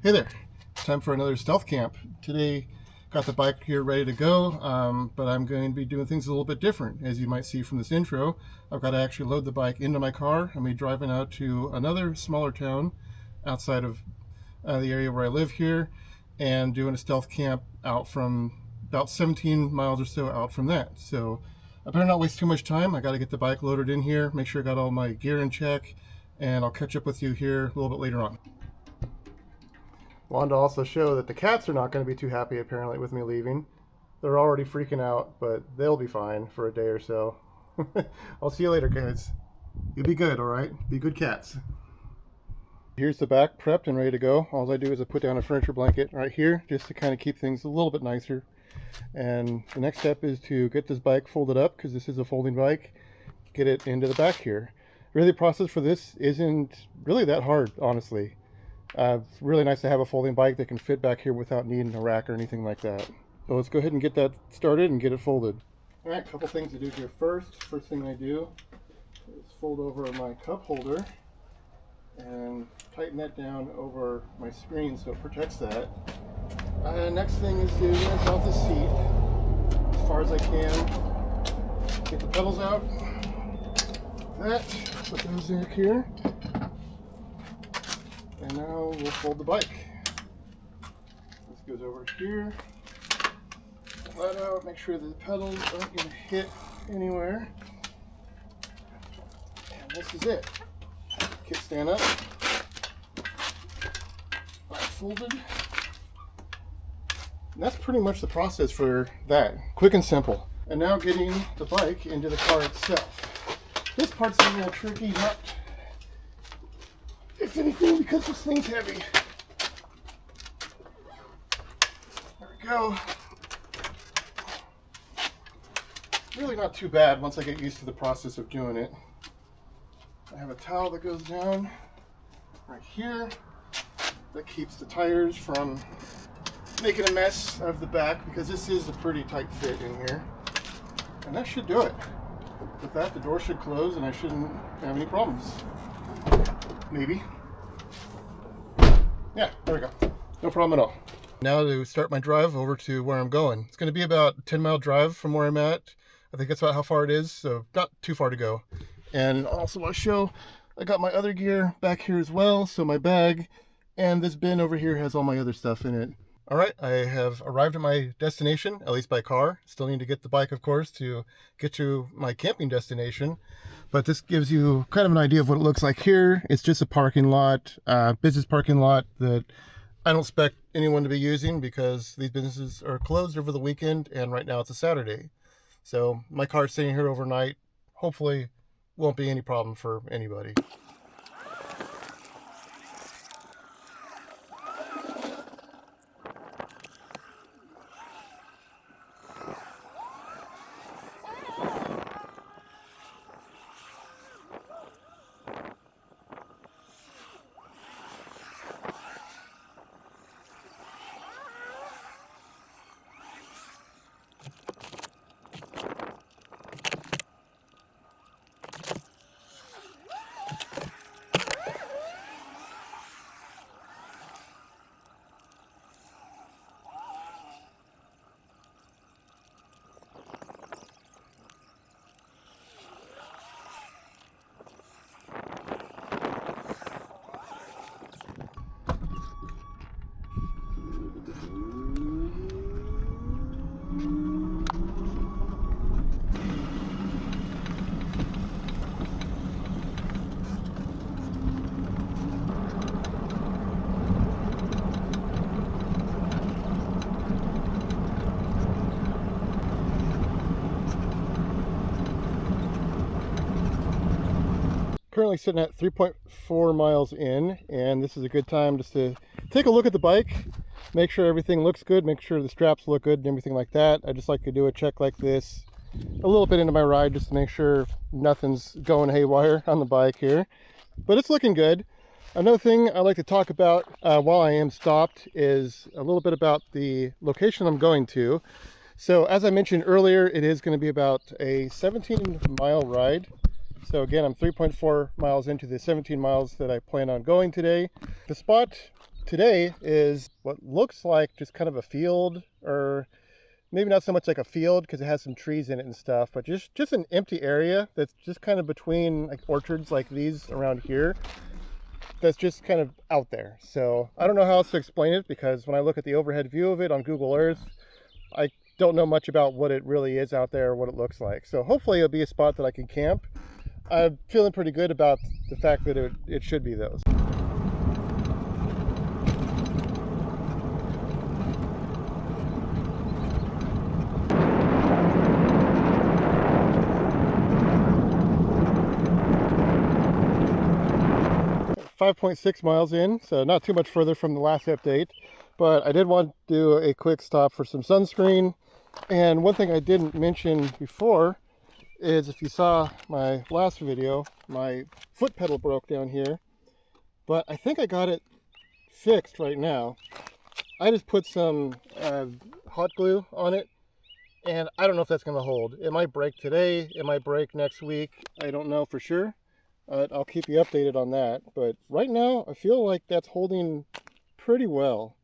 Hey there, time for another stealth camp. Today, got the bike here ready to go, but I'm going to be doing things a little bit different. As you might see from this intro, I've got to actually load the bike into my car. I'm going to be driving out to another smaller town outside of the area where I live here and doing a stealth camp out from about 17 miles or so out from that. So I better not waste too much time. I got to get the bike loaded in here, make sure I got all my gear in check, and I'll catch up with you here a little bit later on. Wanted to also show that the cats are not going to be too happy apparently with me leaving. They're already freaking out, but they'll be fine for a day or so. I'll see you later, guys. You'll be good, alright? Be good cats. Here's the back prepped and ready to go. All I do is I put down a furniture blanket right here just to kind of keep things a little bit nicer. And the next step is to get this bike folded up, because this is a folding bike, get it into the back here. Really, the process for this isn't really that hard, honestly. It's really nice to have a folding bike that can fit back here without needing a rack or anything like that. So let's go ahead and get that started and get it folded. Alright, a couple things to do here first. First thing I do is fold over my cup holder and tighten that down over my screen so it protects that. Next thing is to yank out the seat as far as I can. Get the pedals out. That, put those in here. And now we'll fold the bike. This goes over here. Flat out, make sure the pedals aren't going to hit anywhere. And this is it. Kickstand up. Bike folded. And that's pretty much the process for that. Quick and simple. And now getting the bike into the car itself. This part's a little tricky, not if anything, because this thing's heavy. There we go. Really not too bad once I get used to the process of doing it. I have a towel that goes down right here that keeps the tires from making a mess of the back, because this is a pretty tight fit in here. And that should do it. With that, the door should close and I shouldn't have any problems. Maybe. Yeah, there we go. No problem at all. Now to start my drive over to where I'm going. It's going to be about a 10-mile drive from where I'm at. I think that's about how far it is, so not too far to go. And also I'll show, I got my other gear back here as well, so my bag and this bin over here has all my other stuff in it. Alright, I have arrived at my destination, at least by car. Still need to get the bike, of course, to get to my camping destination. But this gives you kind of an idea of what it looks like here. It's just a parking lot, business parking lot that I don't expect anyone to be using because these businesses are closed over the weekend and right now it's a Saturday. So my car's sitting here overnight. Hopefully won't be any problem for anybody. Currently sitting at 3.4 miles in, and this is a good time just to take a look at the bike, make sure everything looks good, make sure the straps look good and everything like that. I just like to do a check like this a little bit into my ride just to make sure nothing's going haywire on the bike here, but it's looking good. Another thing I like to talk about while I am stopped is a little bit about the location I'm going to. So as I mentioned earlier, it is going to be about a 17-mile ride. So again, I'm 3.4 miles into the 17 miles that I plan on going today. The spot Today is what looks like just kind of a field, or maybe not so much like a field because it has some trees in it and stuff, but just an empty area that's just kind of between like orchards like these around here, that's just kind of out there. So I don't know how else to explain it, because when I look at the overhead view of it on Google Earth, I don't know much about what it really is out there or what it looks like. So hopefully it'll be a spot that I can camp. I'm feeling pretty good about the fact that it should be those. 5.6 miles in, so not too much further from the last update, but I did want to do a quick stop for some sunscreen. And one thing I didn't mention before is, if you saw my last video, my foot pedal broke down here, but I think I got it fixed right now. I just put some hot glue on it, and I don't know if that's going to hold. It might break today, it might break next week, I don't know for sure. I'll keep you updated on that, but right now I feel like that's holding pretty well.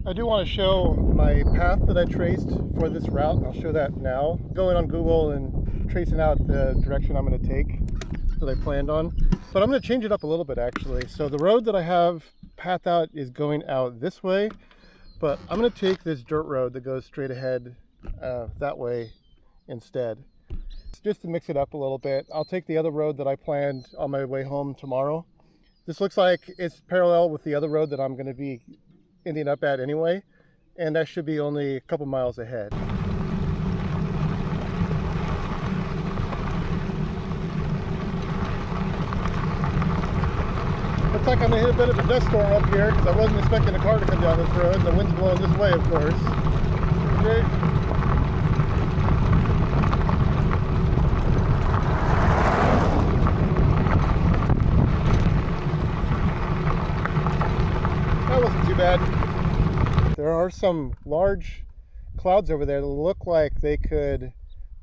I do want to show my path that I traced for this route, and I'll show that now. Going on Google and tracing out the direction I'm going to take that I planned on. But I'm going to change it up a little bit actually. So the road that I have path out is going out this way, but I'm going to take this dirt road that goes straight ahead that way instead. Just to mix it up a little bit, I'll take the other road that I planned on my way home tomorrow. This looks like it's parallel with the other road that I'm going to be ending up at anyway, and that should be only a couple miles ahead. Looks like I'm going to hit a bit of a dust storm up here, because I wasn't expecting a car to come down this road, and the wind's blowing this way, of course. Okay. Bad. There are some large clouds over there that look like they could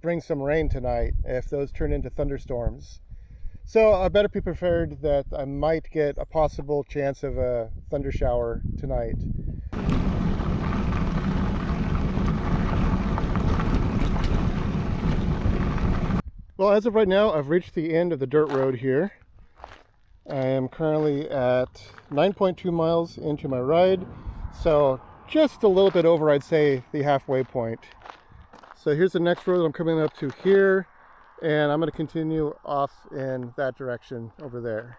bring some rain tonight if those turn into thunderstorms. So I better be prepared that I might get a possible chance of a thunder shower tonight. Well, as of right now, I've reached the end of the dirt road here. I am currently at 9.2 miles into my ride, so just a little bit over, I'd say, the halfway point. So here's the next road I'm coming up to here, and I'm going to continue off in that direction over there.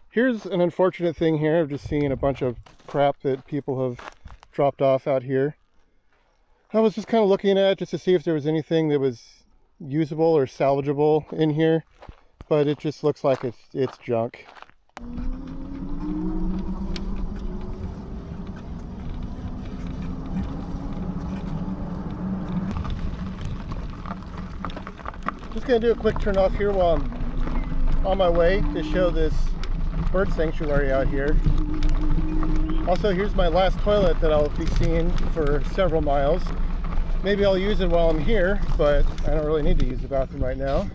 Here's an unfortunate thing here. I've just seen a bunch of crap that people have dropped off out here. I was just kind of looking at it just to see if there was anything that was usable or salvageable in here, but it just looks like it's junk. Just gonna do a quick turn off here while I'm on my way to show this bird sanctuary out here. Also, here's my last toilet that I'll be seeing for several miles. Maybe I'll use it while I'm here, but I don't really need to use the bathroom right now.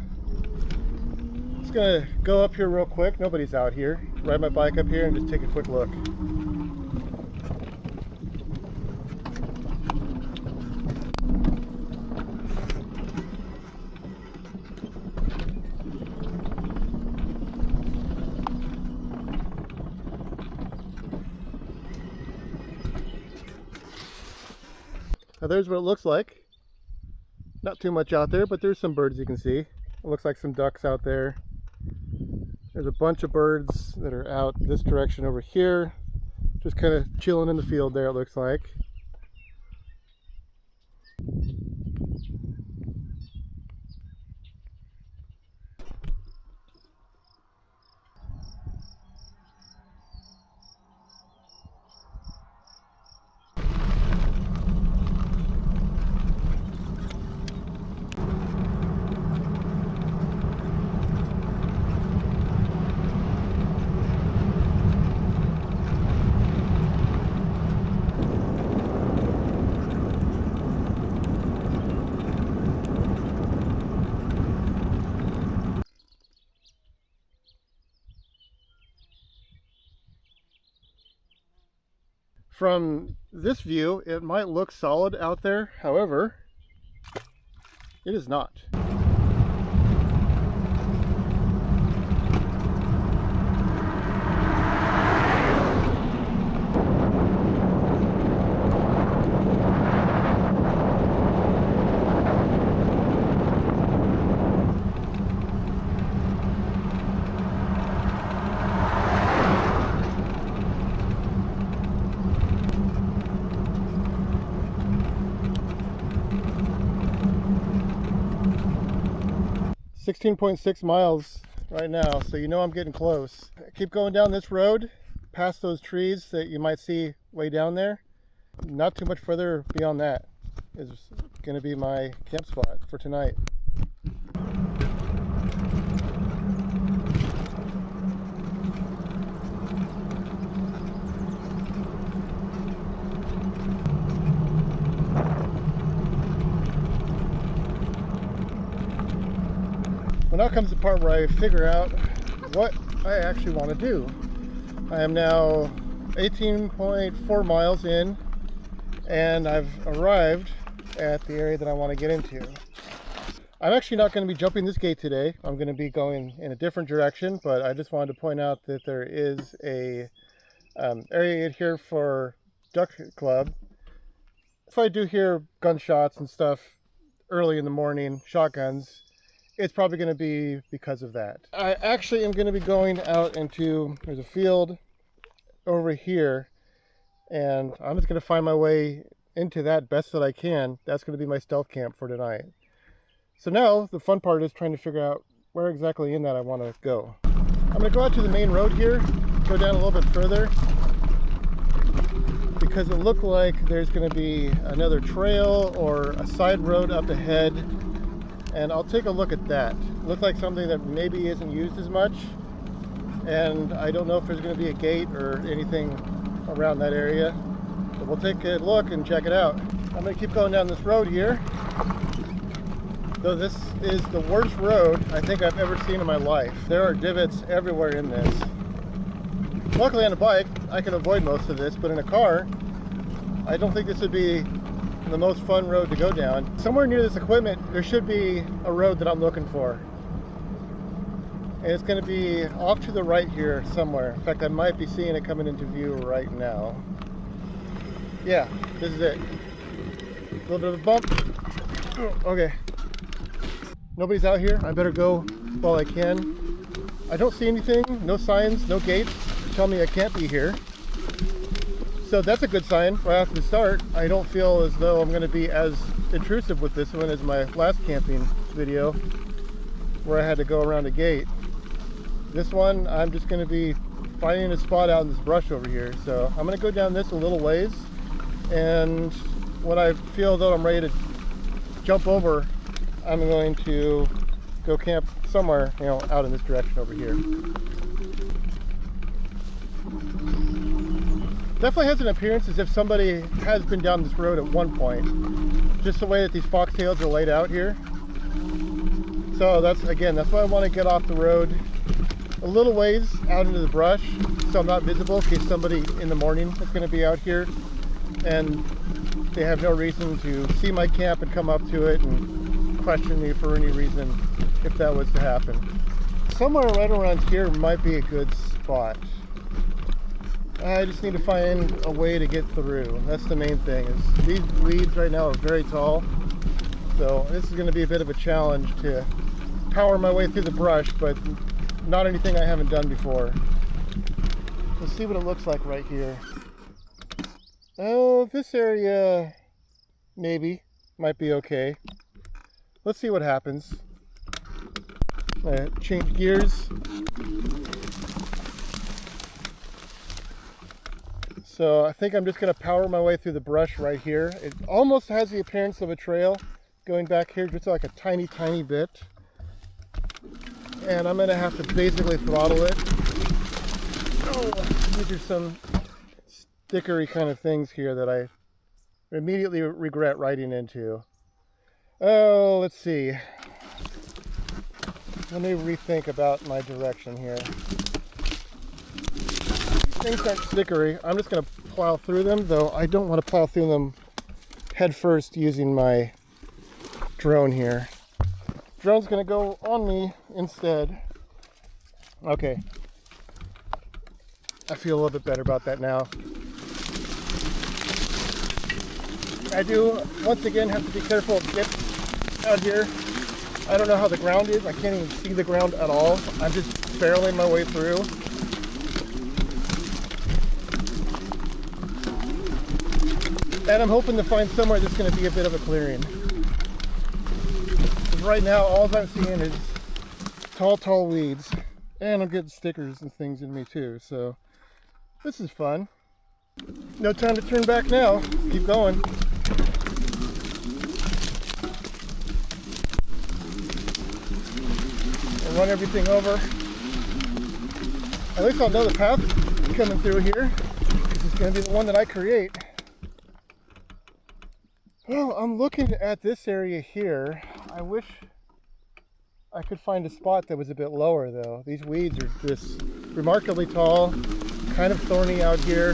Just gonna go up here real quick. Nobody's out here. Ride my bike up here and just take a quick look. Now there's what it looks like. Not too much out there, but there's some birds you can see. It looks like some ducks out there. There's a bunch of birds that are out this direction over here. Just kind of chilling in the field there, it looks like. From this view, it might look solid out there. However, it is not. 16.6 miles right now, so you know I'm getting close. Keep going down this road, past those trees that you might see way down there. Not too much further beyond that is going to be my camp spot for tonight. Well, now comes the part where I figure out what I actually want to do. I am now 18.4 miles in, and I've arrived at the area that I want to get into. I'm actually not going to be jumping this gate today. I'm going to be going in a different direction, but I just wanted to point out that there is a area here for duck club. If I do hear gunshots and stuff early in the morning, shotguns, it's probably going to be because of that. I actually am going to be going out into, there's a field over here, and I'm just going to find my way into that best that I can. That's going to be my stealth camp for tonight. So now the fun part is trying to figure out where exactly in that I want to go. I'm going to go out to the main road here, go down a little bit further, because it looked like there's going to be another trail or a side road up ahead. And I'll take a look at that. Looks like something that maybe isn't used as much. And I don't know if there's going to be a gate or anything around that area. But we'll take a look and check it out. I'm going to keep going down this road here. Though this is the worst road I think I've ever seen in my life. There are divots everywhere in this. Luckily on a bike, I can avoid most of this, but in a car, I don't think this would be the most fun road to go down. Somewhere near this equipment, there should be a road that I'm looking for. And it's going to be off to the right here somewhere. In fact, I might be seeing it coming into view right now. Yeah, this is it. A little bit of a bump. Okay. Nobody's out here. I better go while I can. I don't see anything, no signs, no gates to tell me I can't be here. So that's a good sign right off the start. I don't feel as though I'm going to be as intrusive with this one as my last camping video where I had to go around a gate. This one, I'm just going to be finding a spot out in this brush over here. So I'm going to go down this a little ways, and when I feel that I'm ready to jump over, I'm going to go camp somewhere, out in this direction over here. Definitely has an appearance as if somebody has been down this road at one point. Just the way that these foxtails are laid out here. So that's why I want to get off the road a little ways out into the brush so I'm not visible in case somebody in the morning is going to be out here and they have no reason to see my camp and come up to it and question me for any reason if that was to happen. Somewhere right around here might be a good spot. I just need to find a way to get through. That's the main thing. Is these weeds right now are very tall, so this is going to be a bit of a challenge to power my way through the brush, but not anything I haven't done before. Let's see what it looks like right here. Oh, this area maybe might be okay. Let's see what happens. Change gears. So I think I'm just going to power my way through the brush right here. It almost has the appearance of a trail going back here, just like a tiny, tiny bit. And I'm going to have to basically throttle it. Oh, these are some stickery kind of things here that I immediately regret riding into. Oh, let's see. Let me rethink about my direction here. things aren't stickery. I'm just going to plow through them, though I don't want to plow through them head first using my drone here. Drone's going to go on me instead. Okay. I feel a little bit better about that now. I do, once again, have to be careful of dips out here. I don't know how the ground is. I can't even see the ground at all. I'm just barreling my way through. And I'm hoping to find somewhere that's going to be a bit of a clearing. Because right now, all I'm seeing is tall weeds. And I'm getting stickers and things in me too, so this is fun. No time to turn back now. Keep going. I'll run everything over. At least I'll know the path coming through here. This is going to be the one that I create. Well, I'm looking at this area here. I wish I could find a spot that was a bit lower though. These weeds are just remarkably tall, kind of thorny out here.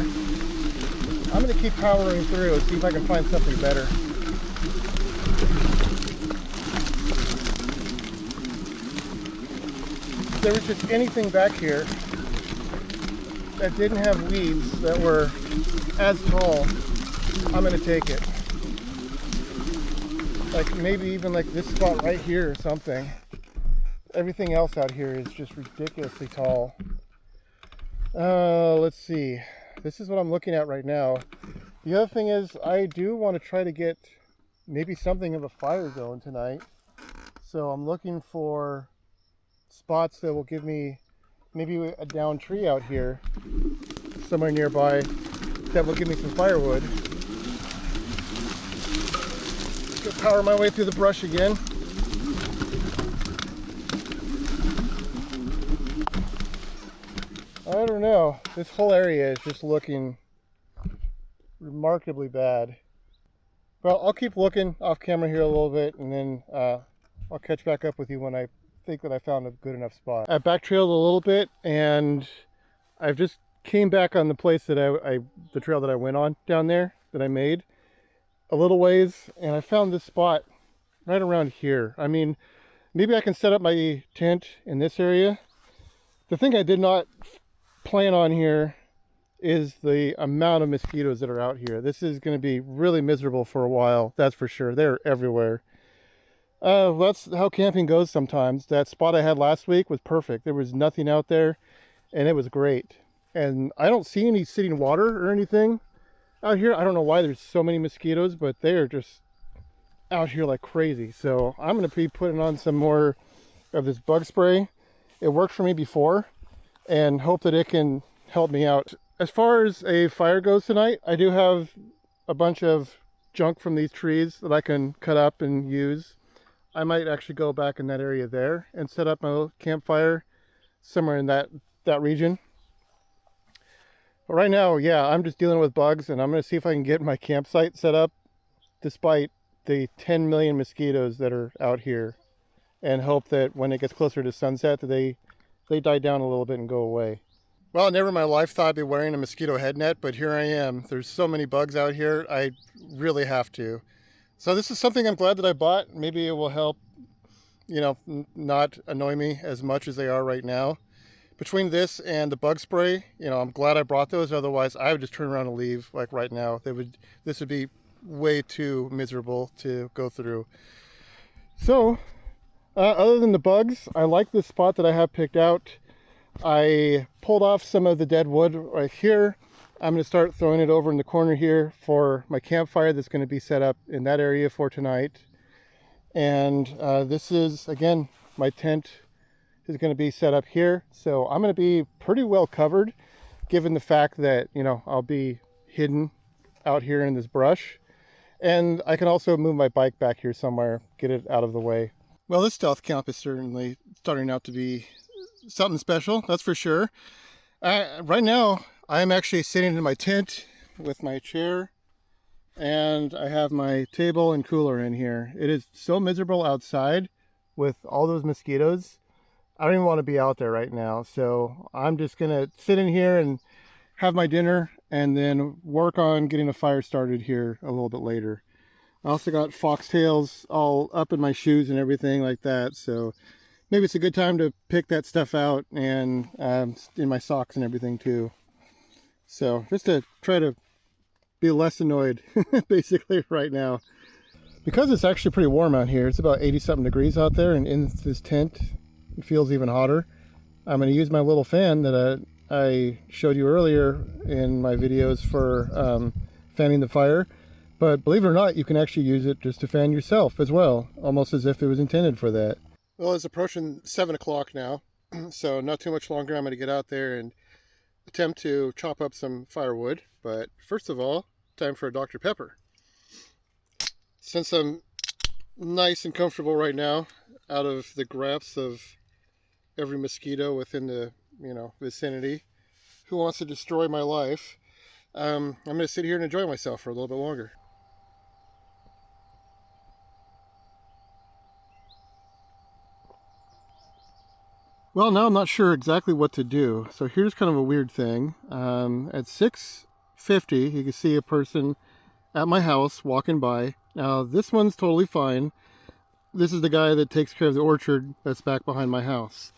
I'm going to keep powering through and see if I can find something better. If there was just anything back here that didn't have weeds that were as tall, I'm going to take it. Like maybe even like this spot right here or something. Everything else out here is just ridiculously tall. Let's see. This is what I'm looking at right now. The other thing is I do want to try to get maybe something of a fire zone tonight. So I'm looking for spots that will give me maybe a down tree out here somewhere nearby that will give me some firewood. Just gonna power my way through the brush again. I don't know. This whole area is just looking remarkably bad. Well, I'll keep looking off camera here a little bit, and then I'll catch back up with you when I think that I found a good enough spot. I backtrailed a little bit, and I've just came back on the place that the trail that I went on down there that I made a little ways, and I found this spot right around here. I mean, maybe I can set up my tent in this area. The thing I did not plan on here is the amount of mosquitoes that are out here. This is going to be really miserable for a while, that's for sure. They're everywhere. That's how camping goes sometimes. That spot I had last week was perfect. There was nothing out there, and it was great. And I don't see any sitting water or anything out here. I don't know why there's so many mosquitoes, but they are just out here like crazy. So I'm going to be putting on some more of this bug spray. It worked for me before, and hope that it can help me out. As far as a fire goes tonight, I do have a bunch of junk from these trees that I can cut up and use. I might actually go back in that area there and set up my little campfire somewhere in that region. But right now, yeah, I'm just dealing with bugs, and I'm going to see if I can get my campsite set up despite the 10 million mosquitoes that are out here, and hope that when it gets closer to sunset that they die down a little bit and go away. Well, never in my life thought I'd be wearing a mosquito head net, but here I am. There's so many bugs out here, I really have to. So this is something I'm glad that I bought. Maybe it will help, not annoy me as much as they are right now. Between this and the bug spray, I'm glad I brought those. Otherwise, I would just turn around and leave like right now. This would be way too miserable to go through. So, other than the bugs, I like this spot that I have picked out. I pulled off some of the dead wood right here. I'm going to start throwing it over in the corner here for my campfire that's going to be set up in that area for tonight. And this is, again, my tent is going to be set up here. So I'm going to be pretty well covered, given the fact that, I'll be hidden out here in this brush. And I can also move my bike back here somewhere, get it out of the way. Well, this stealth camp is certainly starting out to be something special, that's for sure. Right now, I'm actually sitting in my tent with my chair, and I have my table and cooler in here. It is so miserable outside with all those mosquitoes. I don't even want to be out there right now, so I'm just gonna sit in here and have my dinner, and then work on getting a fire started here a little bit later. I also got foxtails all up in my shoes and everything like that, so maybe it's a good time to pick that stuff out, and in my socks and everything too. So just to try to be less annoyed basically right now. Because it's actually pretty warm out here, it's about 80 something degrees out there, and in this tent it feels even hotter. I'm going to use my little fan that I showed you earlier in my videos for fanning the fire. But believe it or not, you can actually use it just to fan yourself as well, almost as if it was intended for that. Well, it's approaching 7 o'clock now, so not too much longer. I'm going to get out there and attempt to chop up some firewood. But first of all, time for a Dr. Pepper. Since I'm nice and comfortable right now, out of the grasp of every mosquito within the vicinity who wants to destroy my life, I'm going to sit here and enjoy myself for a little bit longer. Well, now I'm not sure exactly what to do. So here's kind of a weird thing. At 6:50, you can see a person at my house walking by. Now, this one's totally fine. This is the guy that takes care of the orchard that's back behind my house.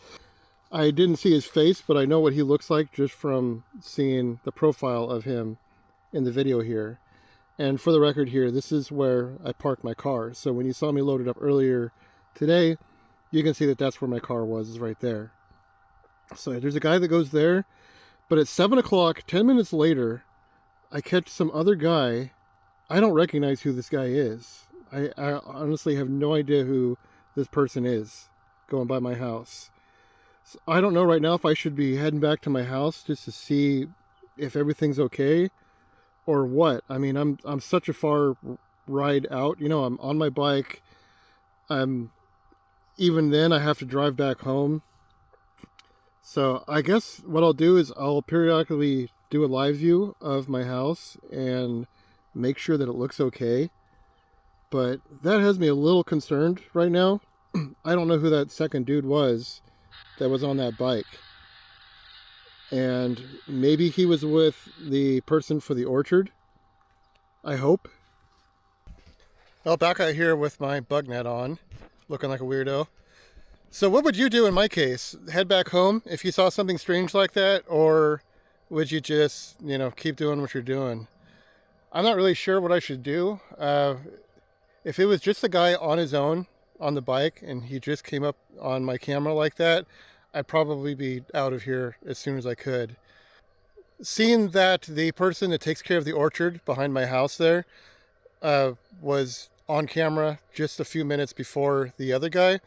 I didn't see his face, but I know what he looks like just from seeing the profile of him in the video here. And for the record here, this is where I parked my car. So when you saw me load it up earlier today, you can see that that's where my car was, is right there. So there's a guy that goes there, but at 7 o'clock, 10 minutes later, I catch some other guy. I don't recognize who this guy is. I honestly have no idea who this person is going by my house. So I don't know right now if I should be heading back to my house just to see if everything's okay or what. I mean, I'm such a far ride out. I'm on my bike. Even then I have to drive back home. So I guess what I'll do is I'll periodically do a live view of my house and make sure that it looks okay. But that has me a little concerned right now. I don't know who that second dude was that was on that bike. And maybe he was with the person for the orchard. I hope. Well, back out here with my bug net on, looking like a weirdo. So what would you do in my case? Head back home if you saw something strange like that? Or would you just, keep doing what you're doing? I'm not really sure what I should do. If it was just a guy on his own on the bike and he just came up on my camera like that, I'd probably be out of here as soon as I could. Seeing that the person that takes care of the orchard behind my house there was on camera just a few minutes before the other guy,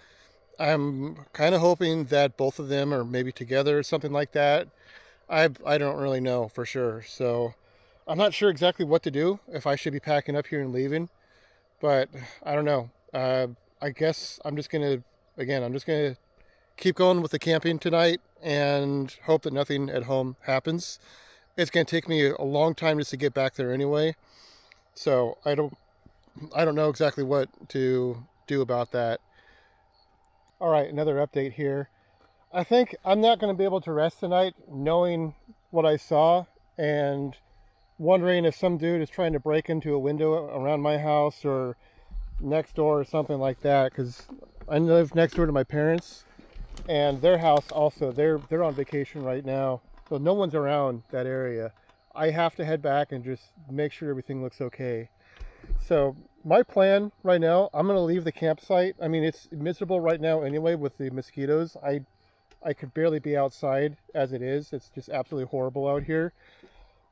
I'm kind of hoping that both of them are maybe together or something like that. I don't really know for sure. So I'm not sure exactly what to do, if I should be packing up here and leaving. But I don't know. I guess I'm just going to keep going with the camping tonight and hope that nothing at home happens. It's going to take me a long time just to get back there anyway. So I don't know exactly what to do about that. All right, another update here. I think I'm not going to be able to rest tonight knowing what I saw and wondering if some dude is trying to break into a window around my house or next door or something like that, because I live next door to my parents and their house also. They're on vacation right now, so no one's around that area. I have to head back and just make sure everything looks okay. So my plan right now, I'm going to leave the campsite. I mean, it's miserable right now anyway with the mosquitoes. I could barely be outside as it is. It's just absolutely horrible out here.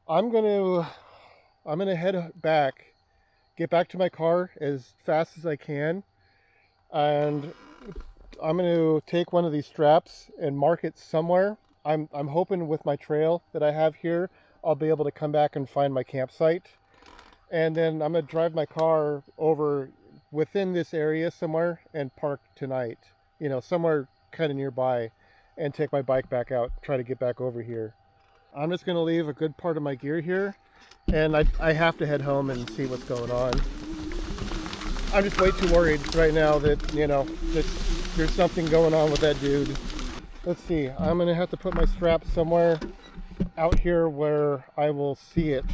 I'm gonna head back, get back to my car as fast as I can, and I'm gonna take one of these straps and mark it somewhere. I'm hoping with my trail that I have here, I'll be able to come back and find my campsite, and then I'm gonna drive my car over within this area somewhere and park tonight. Somewhere kind of nearby, and take my bike back out, try to get back over here. I'm just going to leave a good part of my gear here, and I have to head home and see what's going on. I'm just way too worried right now that, that there's something going on with that dude. Let's see, I'm going to have to put my straps somewhere out here where I will see it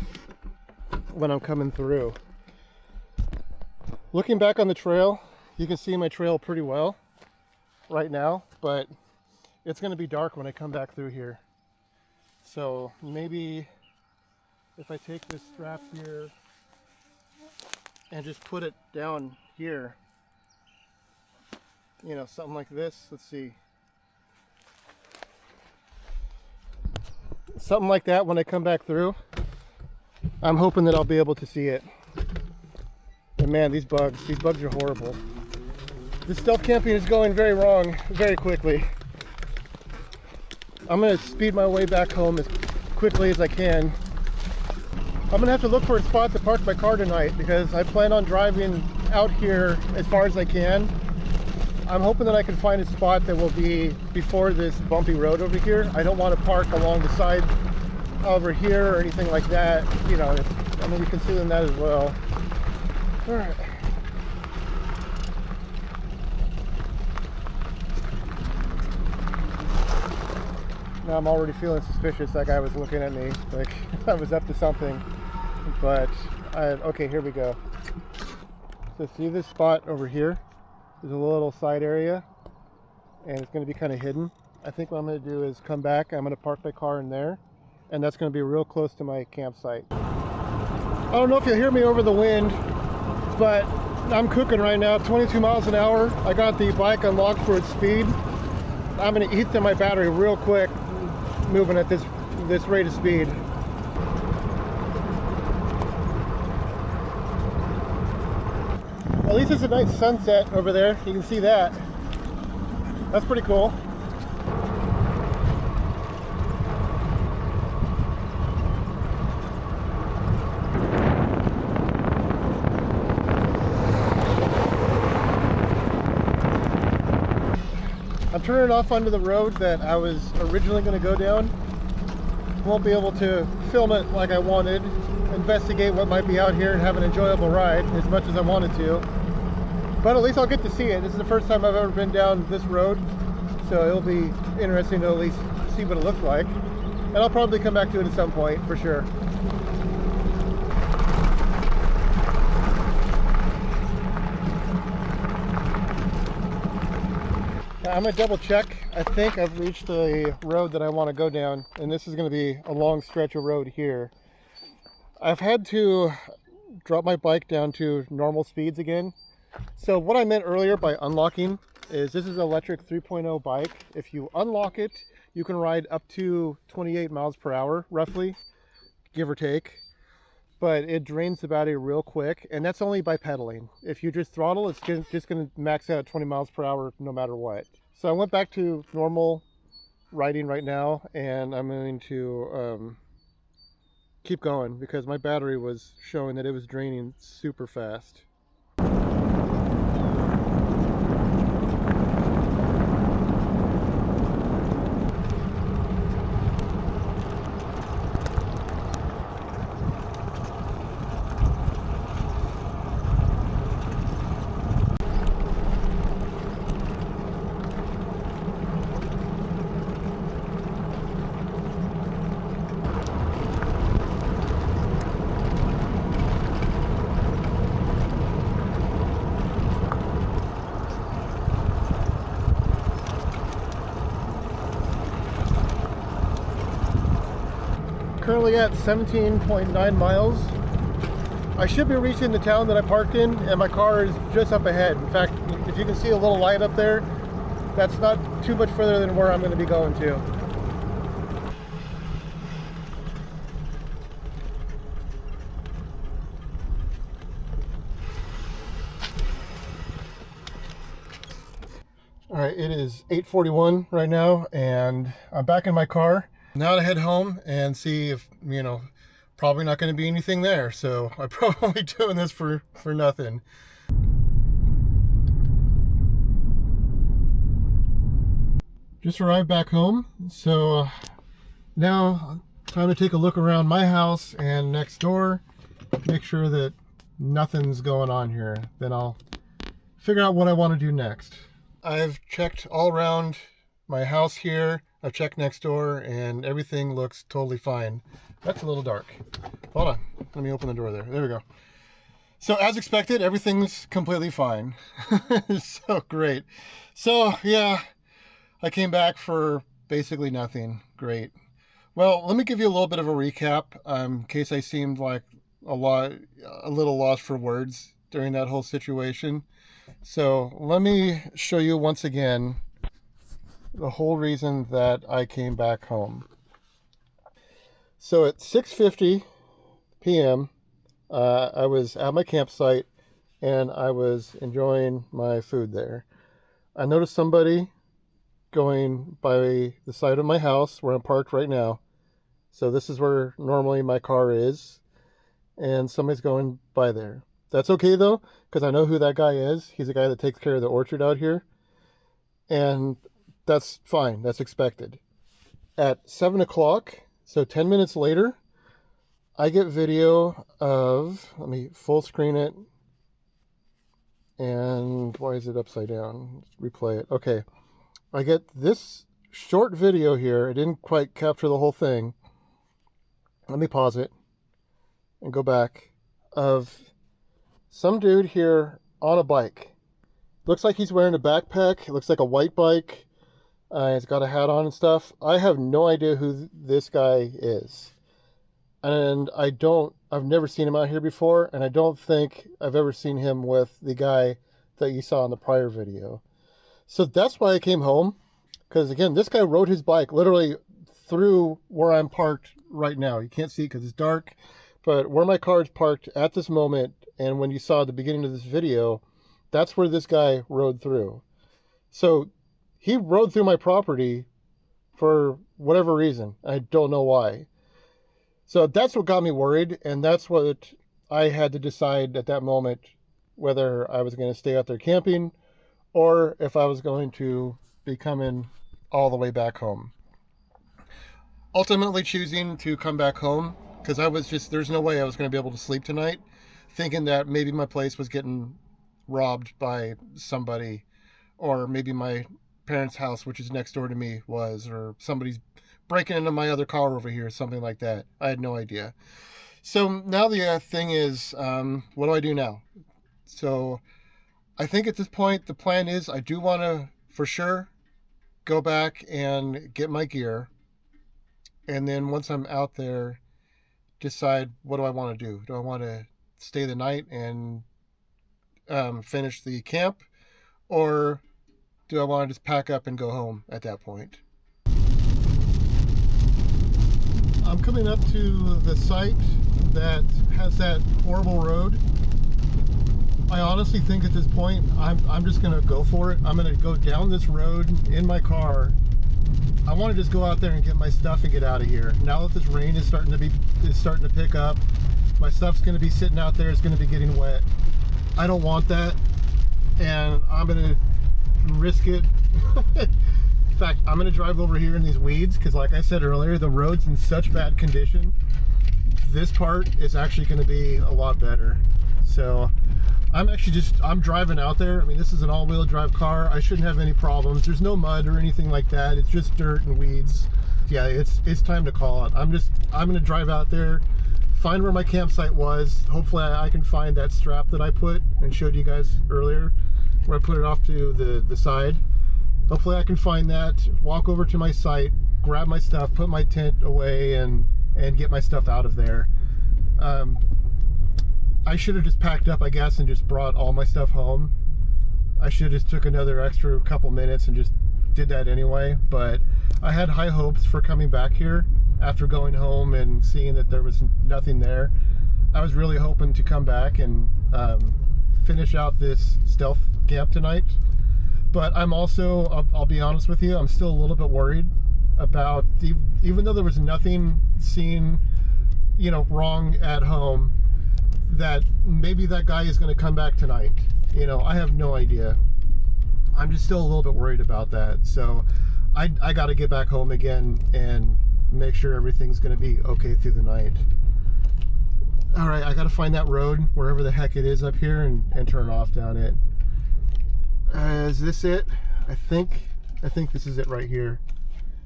when I'm coming through. Looking back on the trail, you can see my trail pretty well right now, but it's going to be dark when I come back through here. So maybe if I take this strap here and just put it down here, you know, something like this. Let's see. Something like that when I come back through. I'm hoping that I'll be able to see it. And man, these bugs are horrible. This stealth camping is going very wrong very quickly. I'm gonna speed my way back home as quickly as I can. I'm gonna have to look for a spot to park my car tonight because I plan on driving out here as far as I can. I'm hoping that I can find a spot that will be before this bumpy road over here. I don't want to park along the side over here or anything like that. You know, I'm gonna be considering that as well. All right. Now I'm already feeling suspicious. That guy was looking at me like I was up to something. But okay, here we go. So see this spot over here? There's a little side area, and it's going to be kind of hidden. I think what I'm going to do is come back. I'm going to park my car in there, and that's going to be real close to my campsite. I don't know if you'll hear me over the wind, but I'm cooking right now, 22 miles an hour. I got the bike unlocked for its speed. I'm going to eat through my battery real quick, moving at this rate of speed. At least it's a nice sunset over there. You can see that. That's pretty cool. I'm turning off onto the road that I was originally going to go down. Won't be able to film it like I wanted, investigate what might be out here and have an enjoyable ride as much as I wanted to. But at least I'll get to see it. This is the first time I've ever been down this road, so it'll be interesting to at least see what it looks like. And I'll probably come back to it at some point, for sure. Now, I'm gonna double check. I think I've reached the road that I want to go down, and this is gonna be a long stretch of road here. I've had to drop my bike down to normal speeds again. So what I meant earlier by unlocking is this is an electric 3.0 bike. If you unlock it, you can ride up to 28 miles per hour, roughly, give or take. But it drains the battery real quick, and that's only by pedaling. If you just throttle, it's just going to max out at 20 miles per hour no matter what. So I went back to normal riding right now, and I'm going to keep going because my battery was showing that it was draining super fast. Currently at 17.9 miles. I should be reaching the town that I parked in, and my car is just up ahead. In fact, if you can see a little light up there, that's not too much further than where I'm going to be going to. All right, it is 8:41 right now, and I'm back in my car. Now to head home and see if, you know, probably not going to be anything there. So I'm probably doing this for nothing. Just arrived back home. So now time to take a look around my house and next door. Make sure that nothing's going on here. Then I'll figure out what I want to do next. I've checked all around my house here. I've checked next door and everything looks totally fine. That's a little dark. Hold on. Let me open the door there. There we go. So as expected, everything's completely fine. So great. So yeah, I came back for basically nothing. Great. Well, let me give you a little bit of a recap in case I seemed like a little lost for words during that whole situation. So let me show you once again the whole reason that I came back home. So at 6:50 p.m., I was at my campsite and I was enjoying my food there. I noticed somebody going by the side of my house where I'm parked right now. So this is where normally my car is, and somebody's going by there. That's okay though, because I know who that guy is. He's the guy that takes care of the orchard out here, and that's fine. That's expected. At 7 o'clock, so 10 minutes later, I get video of, let me full screen it, and why is it upside down? Let's replay it. Okay, I get this short video here. I didn't quite capture the whole thing. Let me pause it and go back, of some dude here on a bike. Looks like he's wearing a backpack. It looks like a white bike. He's got a hat on and stuff. I have no idea who this guy is. And I've never seen him out here before, and I don't think I've ever seen him with the guy that you saw in the prior video. So that's why I came home, because again, this guy rode his bike literally through where I'm parked right now. You can't see it because it's dark, but where my car is parked at this moment, and when you saw the beginning of this video, that's where this guy rode through. So he rode through my property for whatever reason. I don't know why. So that's what got me worried, and that's what I had to decide at that moment, whether I was going to stay out there camping or if I was going to be coming all the way back home. Ultimately choosing to come back home because there's no way I was going to be able to sleep tonight, thinking that maybe my place was getting robbed by somebody, or maybe my parents' house, which is next door to me, was, or somebody's breaking into my other car over here, something like that. I had no idea. So now the thing is, what do I do now? So I think at this point, the plan is I do want to, for sure, go back and get my gear. And then once I'm out there, decide what do I want to do. Do I want to stay the night and finish the camp? Or do I want to just pack up and go home at that point? I'm coming up to the site that has that horrible road. I honestly think at this point, I'm just going to go for it. I'm going to go down this road in my car. I want to just go out there and get my stuff and get out of here. Now that this rain is starting to pick up, my stuff's going to be sitting out there. It's going to be getting wet. I don't want that, and I'm going to risk it. In fact, I'm going to drive over here in these weeds because, like I said earlier, the road's in such bad condition. This part is actually going to be a lot better. So I'm driving out there. I mean, this is an all-wheel drive car. I shouldn't have any problems. There's no mud or anything like that. It's just dirt and weeds. Yeah, it's time to call it. I'm going to drive out there, find where my campsite was. Hopefully I can find that strap that I put and showed you guys earlier, where I put it off to the side. Hopefully I can find that, walk over to my site, grab my stuff, put my tent away, and get my stuff out of there. I should have just packed up, I guess, and just brought all my stuff home. I should have just took another extra couple minutes and just did that anyway, but I had high hopes for coming back here after going home and seeing that there was nothing there. I was really hoping to come back and finish out this stealth camp tonight. But I'm also, I'll be honest with you, I'm still a little bit worried about, even though there was nothing seen, wrong at home, that maybe that guy is going to come back tonight. I have no idea. I'm just still a little bit worried about that. So I got to get back home again and make sure everything's going to be okay through the night. All right, I got to find that road, wherever the heck it is up here, and turn off down it. Is this it? I think this is it right here.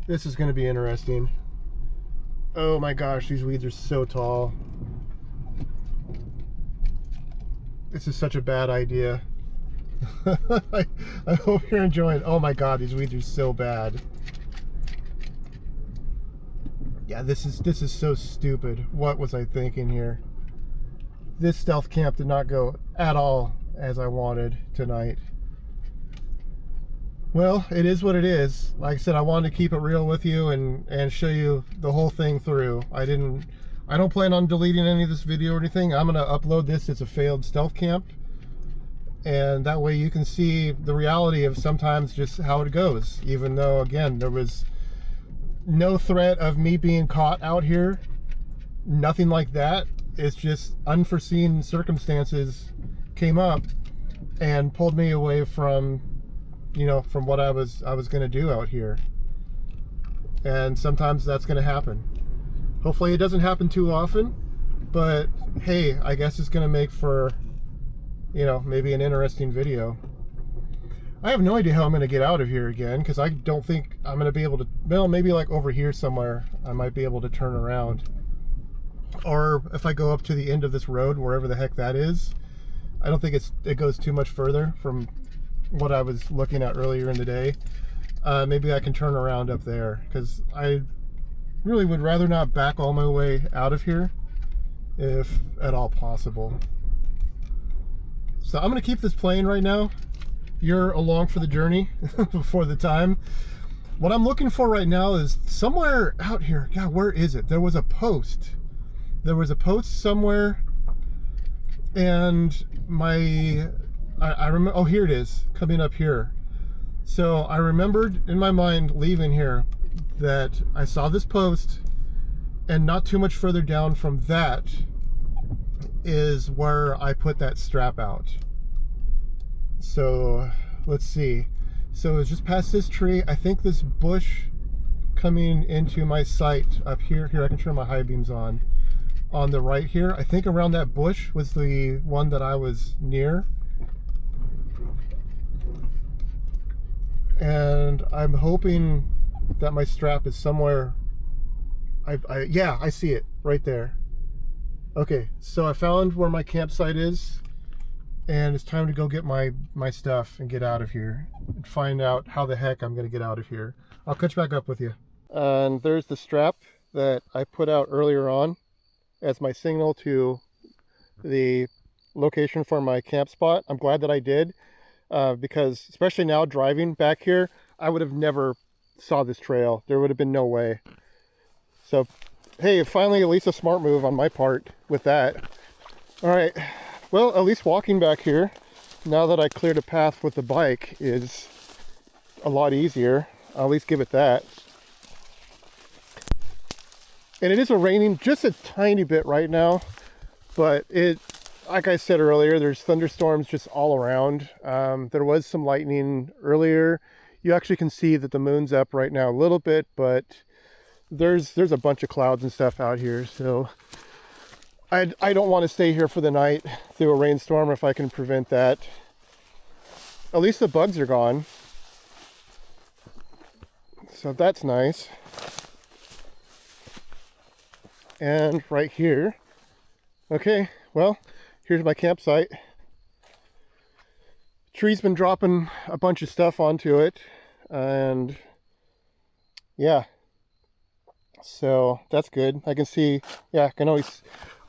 This is going to be interesting. Oh my gosh, these weeds are so tall. This is such a bad idea. I hope you're enjoying. Oh my god, these weeds are so bad. Yeah, this is so stupid. What was I thinking here? This stealth camp did not go at all as I wanted tonight. Well, it is what it is. Like I said, I wanted to keep it real with you and show you the whole thing through. I don't plan on deleting any of this video or anything. I'm gonna upload this as a failed stealth camp, and that way you can see the reality of sometimes just how it goes. Even though, again, there was no threat of me being caught out here, nothing like that. It's just unforeseen circumstances came up and pulled me away from, you know, from what I was going to do out here. And sometimes that's going to happen. Hopefully it doesn't happen too often, but hey, I guess it's going to make for, you know, maybe an interesting video. I have no idea how I'm going to get out of here again, because I don't think I'm going to be able to. Well, maybe like over here somewhere I might be able to turn around, or if I go up to the end of this road, wherever the heck that is. I don't think it goes too much further from what I was looking at earlier in the day. Maybe I can turn around up there, because I really would rather not back all my way out of here if at all possible. So I'm going to keep this playing right now. You're along for the journey before the time. What I'm looking for right now is somewhere out here. God, where is it? There was a post. There was a post somewhere, and I remember, oh, here it is, coming up here. So I remembered in my mind leaving here that I saw this post, and not too much further down from that is where I put that strap out. So let's see. So it's just past this tree. I think this bush coming into my sight up here. Here, I can turn my high beams on the right here. I think around that bush was the one that I was near. And I'm hoping that my strap is somewhere. Yeah, I see it right there. Okay, so I found where my campsite is, and it's time to go get my stuff and get out of here and find out how the heck I'm gonna get out of here. I'll catch back up with you. And there's the strap that I put out earlier on as my signal to the location for my camp spot. I'm glad that I did, because especially now driving back here, I would have never saw this trail. There would have been no way. So hey, finally at least a smart move on my part with that. All right, well, at least walking back here, now that I cleared a path with the bike, is a lot easier. I'll at least give it that. And it is raining just a tiny bit right now, but it, like I said earlier, there's thunderstorms just all around. There was some lightning earlier. You actually can see that the moon's up right now a little bit, but there's a bunch of clouds and stuff out here, so I don't want to stay here for the night through a rainstorm if I can prevent that. At least the bugs are gone, so that's nice. And right here, okay, well, here's my campsite. Tree's been dropping a bunch of stuff onto it, and yeah, so that's good. I can see, yeah, I can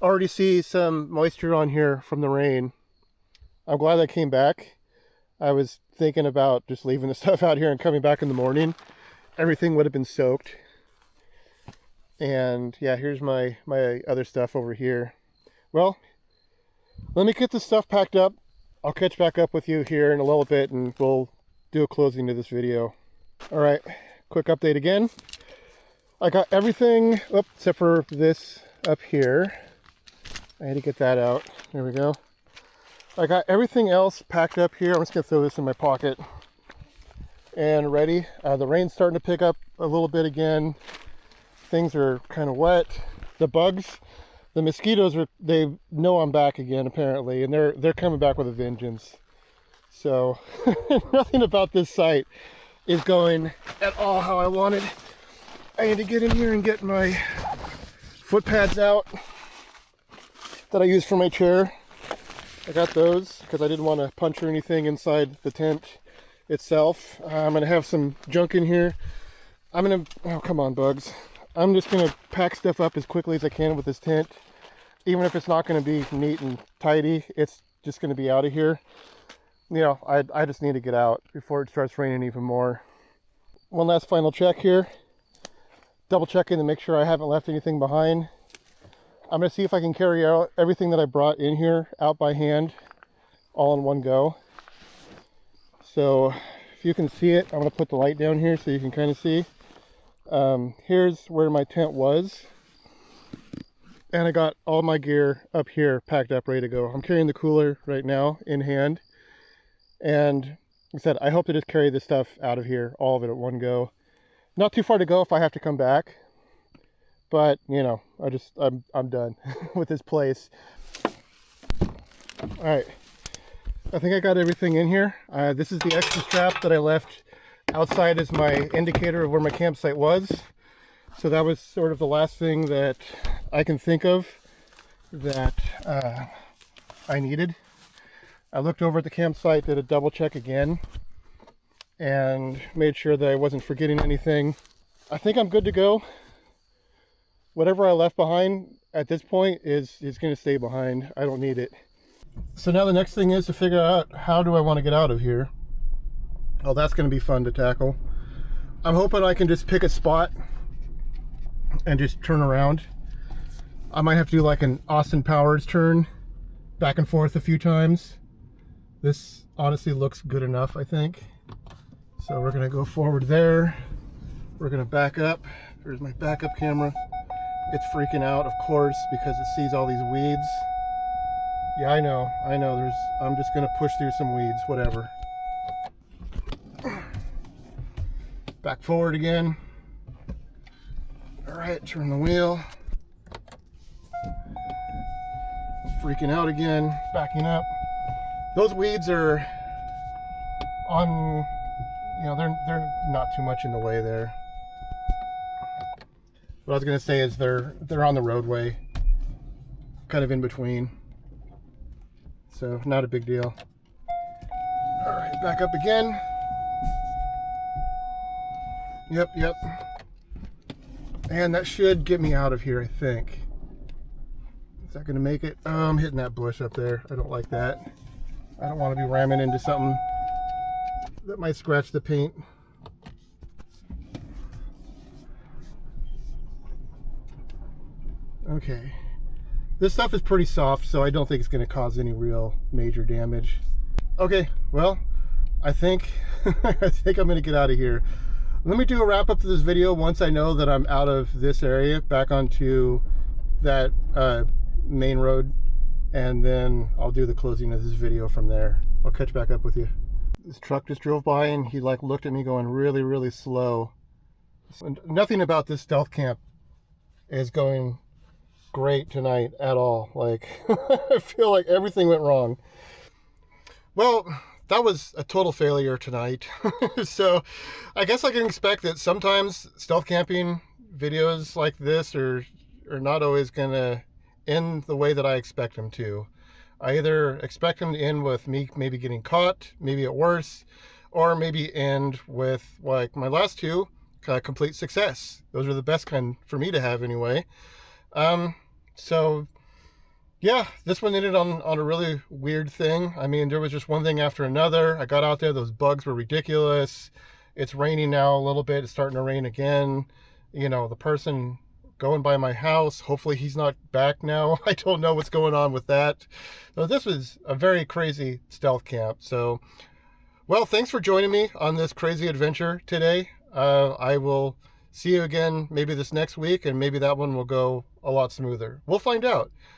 already see some moisture on here from the rain. I'm glad I came back. I was thinking about just leaving the stuff out here and coming back in the morning. Everything would have been soaked. And yeah, here's my other stuff over here. Well, let me get this stuff packed up. I'll catch back up with you here in a little bit, and we'll do a closing to this video. All right, quick update again. I got everything up except for this up here. I had to get that out. There we go. I got everything else packed up here. I'm just gonna throw this in my pocket and ready. The rain's starting to pick up a little bit again. Things are kind of wet. The bugs, the mosquitoes, they know I'm back again apparently, and they're coming back with a vengeance. So nothing about this site is going at all how I wanted. I need to get in here and get my foot pads out that I use for my chair. I got those because I didn't want to puncture anything inside the tent itself. I'm going to have some junk in here. Oh, come on, bugs. I'm just going to pack stuff up as quickly as I can with this tent. Even if it's not going to be neat and tidy, it's just going to be out of here. You know, I just need to get out before it starts raining even more. One last final check here. Double checking to make sure I haven't left anything behind. I'm going to see if I can carry out everything that I brought in here out by hand all in one go. So if you can see it, I'm going to put the light down here so you can kind of see. Here's where my tent was. And I got all my gear up here packed up, ready to go. I'm carrying the cooler right now in hand. And like I said, I hope to just carry this stuff out of here, all of it at one go. Not too far to go if I have to come back. But, you know, I'm done with this place. All right. I think I got everything in here. This is the extra strap that I left outside as my indicator of where my campsite was. So that was sort of the last thing that I can think of that I needed. I looked over at the campsite, did a double check again, and made sure that I wasn't forgetting anything. I think I'm good to go. Whatever I left behind at this point is going to stay behind. I don't need it. So now the next thing is to figure out, how do I want to get out of here? Oh, that's going to be fun to tackle. I'm hoping I can just pick a spot and just turn around. I might have to do like an Austin Powers turn back and forth a few times. This honestly looks good enough, I think. So we're going to go forward there. We're going to back up. There's my backup camera. It's freaking out, of course, because it sees all these weeds. Yeah, I know. I'm just gonna push through some weeds, whatever. Back forward again. All right, turn the wheel. Freaking out again, backing up. Those weeds are on, you know, they're not too much in the way there. What I was going to say is they're on the roadway, kind of in between, so not a big deal. All right, back up again. Yep. And that should get me out of here, I think. Is that going to make it? Oh, I'm hitting that bush up there. I don't like that. I don't want to be ramming into something that might scratch the paint. Okay, this stuff is pretty soft, so I don't think it's going to cause any real major damage. Okay, well, I think I'm going to get out of here. Let me do a wrap up to this video once I know that I'm out of this area, back onto that main road, and then I'll do the closing of this video from there. I'll catch back up with you. This truck just drove by and he like looked at me going really, really slow. And nothing about this stealth camp is going great tonight at all. Like, I feel like everything went wrong. Well, that was a total failure tonight. So I guess I can expect that sometimes stealth camping videos like this are not always gonna end the way that I expect them to. I either expect them to end with me maybe getting caught, maybe at worse, or maybe end with, like my last two, complete success. Those are the best kind for me to have anyway. So yeah, this one ended on a really weird thing. I mean, there was just one thing after another. I got out there, those bugs were ridiculous. It's raining now a little bit. It's starting to rain again. You know, the person going by my house, hopefully he's not back now. I don't know what's going on with that. So this was a very crazy stealth camp. So, well, thanks for joining me on this crazy adventure today. I will see you again maybe this next week, and maybe that one will go a lot smoother. We'll find out.